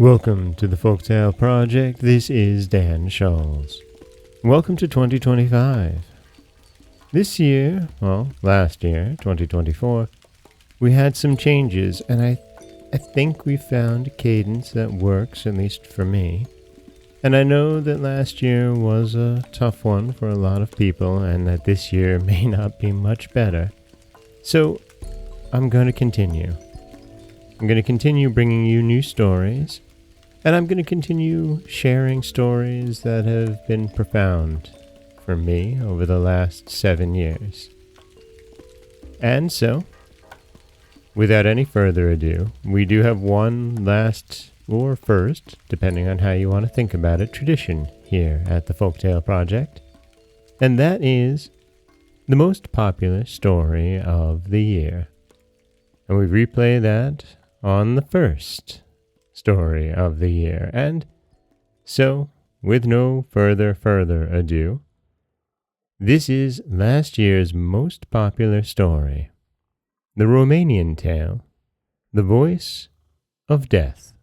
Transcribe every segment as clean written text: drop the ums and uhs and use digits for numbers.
Welcome to the Folktale Project. This is Dan Scholes. Welcome to 2025. This year, last year, 2024, we had some changes, and I think we found a cadence that works, at least for me. And I know that last year was a tough one for a lot of people, and that this year may not be much better. So, I'm going to continue. I'm going to continue bringing you new stories, and I'm going to continue sharing stories that have been profound for me over the last 7 years. And so, without any further ado, we do have one last, or first, depending on how you want to think about it, tradition here at the Folktale Project, and that is the most popular story of the year. And we replay that on the first story of the year. And so, with no further ado, this is last year's most popular story, the Romanian tale, The Voice of Death.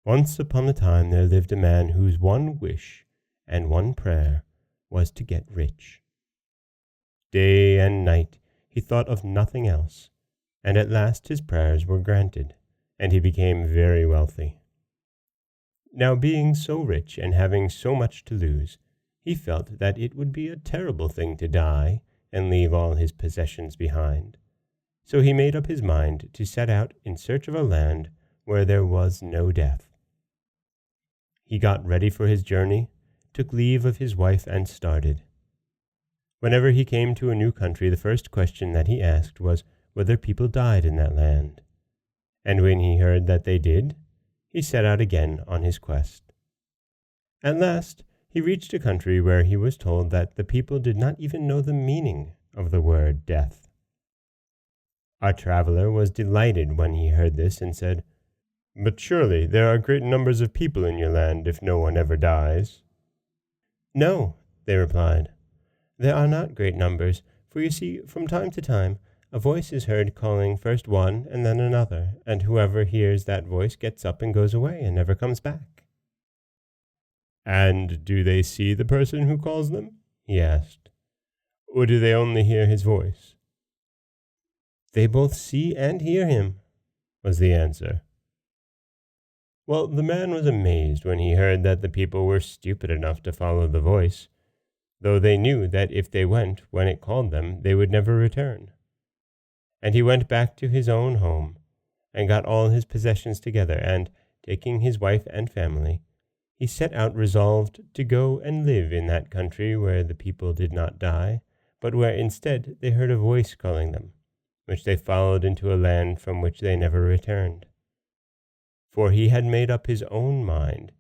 Once upon a time there lived a man whose one wish and one prayer was to get rich. Day and night he thought of nothing else, and at last his prayers were granted, and he became very wealthy. Now, being so rich and having so much to lose, he felt that it would be a terrible thing to die and leave all his possessions behind. So he made up his mind to set out in search of a land where there was no death. He got ready for his journey, took leave of his wife, and started. Whenever he came to a new country, the first question that he asked was whether people died in that land. And when he heard that they did, he set out again on his quest. At last, he reached a country where he was told that the people did not even know the meaning of the word death. Our traveler was delighted when he heard this and said, "But surely there are great numbers of people in your land if no one ever dies." "No," they replied, "there are not great numbers, for you see, from time to time, a voice is heard calling first one and then another, and whoever hears that voice gets up and goes away and never comes back." "And do they see the person who calls them?" he asked. "Or do they only hear his voice?" "They both see and hear him," was the answer. Well, the man was amazed when he heard that the people were stupid enough to follow the voice, though they knew that if they went when it called them, they would never return. And he went back to his own home, and got all his possessions together, and, taking his wife and family, he set out resolved to go and live in that country where the people did not die, but where instead they heard a voice calling them, which they followed into a land from which they never returned. For he had made up his own mind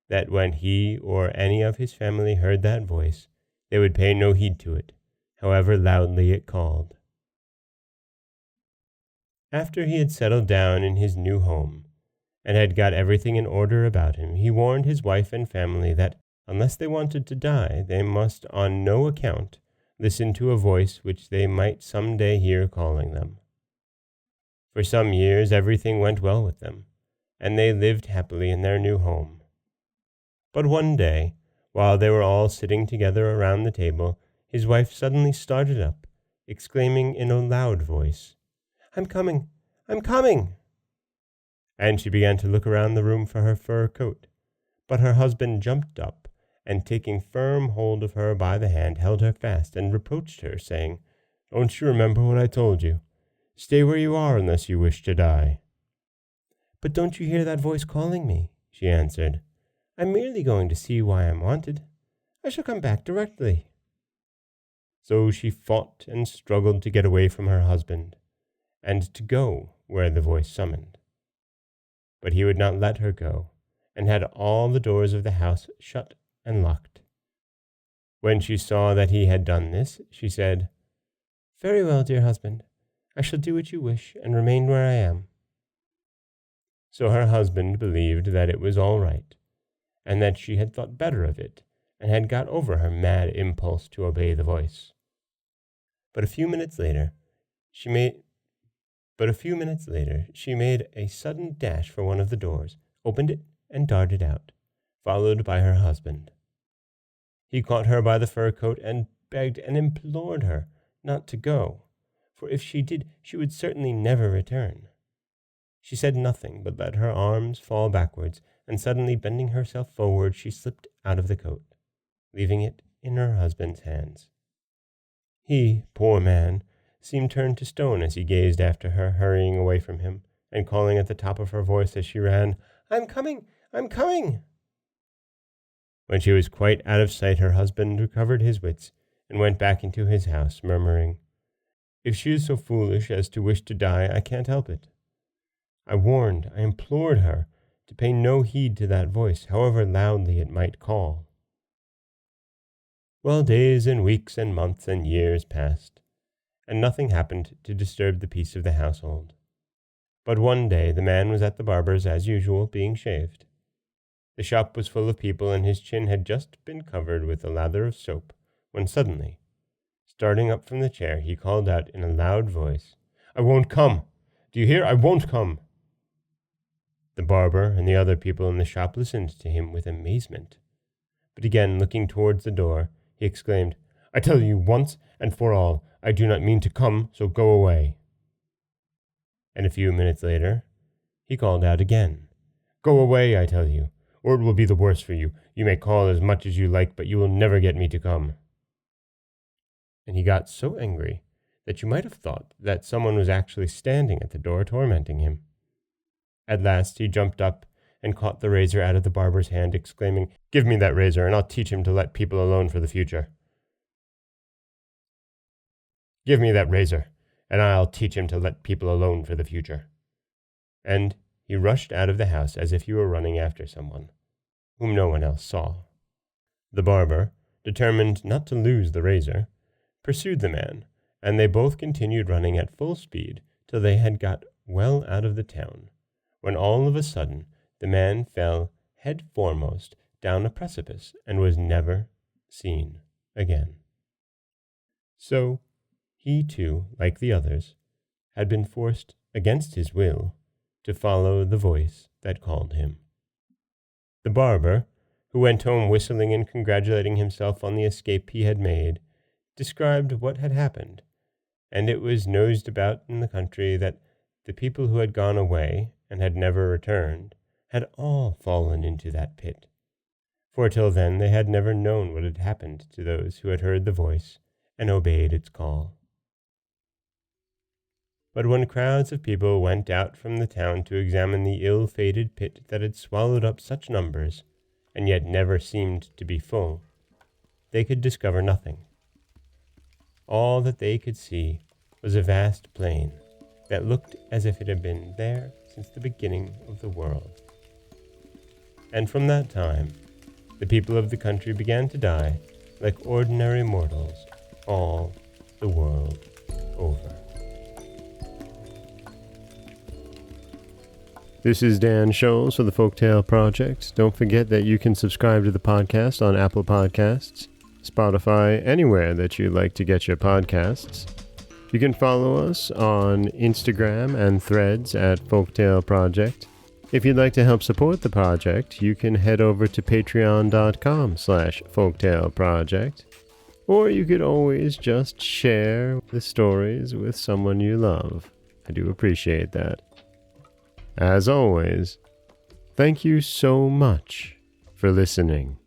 that when he or any of his family heard that voice, they would pay no heed to it, however loudly it called. After he had settled down in his new home, and had got everything in order about him, he warned his wife and family that, unless they wanted to die, they must on no account listen to a voice which they might some day hear calling them. For some years everything went well with them, and they lived happily in their new home. But one day, while they were all sitting together around the table, his wife suddenly started up, exclaiming in a loud voice, "I'm coming! I'm coming!" And she began to look around the room for her fur coat. But her husband jumped up, and taking firm hold of her by the hand, held her fast, and reproached her, saying, "Don't you remember what I told you? Stay where you are unless you wish to die." "But don't you hear that voice calling me?" she answered. "I'm merely going to see why I'm wanted. I shall come back directly." So she fought and struggled to get away from her husband, and to go where the voice summoned. But he would not let her go, and had all the doors of the house shut and locked. When she saw that he had done this, she said, "Very well, dear husband, I shall do what you wish and remain where I am." So her husband believed that it was all right, and that she had thought better of it, and had got over her mad impulse to obey the voice. But a few minutes later, she made But a few minutes later she made a sudden dash for one of the doors, opened it, and darted out, followed by her husband. He caught her by the fur coat and begged and implored her not to go, for if she did, she would certainly never return. She said nothing, but let her arms fall backwards, and suddenly bending herself forward, she slipped out of the coat, leaving it in her husband's hands. He, poor man, seemed turned to stone as he gazed after her, hurrying away from him, and calling at the top of her voice as she ran, "I'm coming! I'm coming!" When she was quite out of sight, her husband recovered his wits and went back into his house, murmuring, "If she is so foolish as to wish to die, I can't help it. I implored her to pay no heed to that voice, however loudly it might call." Well, days and weeks and months and years passed, and nothing happened to disturb the peace of the household. But one day the man was at the barber's as usual, being shaved. The shop was full of people, and his chin had just been covered with a lather of soap, when suddenly, starting up from the chair, he called out in a loud voice, "I won't come! Do you hear? I won't come!" The barber and the other people in the shop listened to him with amazement. But again, looking towards the door, he exclaimed, "I tell you once and for all, I do not mean to come, so go away." And a few minutes later, he called out again, "Go away, I tell you, or it will be the worse for you. You may call as much as you like, but you will never get me to come." And he got so angry that you might have thought that someone was actually standing at the door tormenting him. At last he jumped up and caught the razor out of the barber's hand, exclaiming, "Give me that razor, and I'll teach him to let people alone for the future. Give me that razor, and I'll teach him to let people alone for the future." And he rushed out of the house as if he were running after someone, whom no one else saw. The barber, determined not to lose the razor, pursued the man, and they both continued running at full speed till they had got well out of the town, when all of a sudden the man fell head foremost down a precipice and was never seen again. So he too, like the others, had been forced against his will to follow the voice that called him. The barber, who went home whistling and congratulating himself on the escape he had made, described what had happened, and it was noised about in the country that the people who had gone away and had never returned had all fallen into that pit, for till then they had never known what had happened to those who had heard the voice and obeyed its call. But when crowds of people went out from the town to examine the ill-fated pit that had swallowed up such numbers, and yet never seemed to be full, they could discover nothing. All that they could see was a vast plain that looked as if it had been there since the beginning of the world. And from that time, the people of the country began to die like ordinary mortals all the world over. This is Dan Scholes for the Folktale Project. Don't forget that you can subscribe to the podcast on Apple Podcasts, Spotify, anywhere that you like to get your podcasts. You can follow us on Instagram and Threads at Folktale Project. If you'd like to help support the project, you can head over to patreon.com/folktaleproject. Or you could always just share the stories with someone you love. I do appreciate that. As always, thank you so much for listening.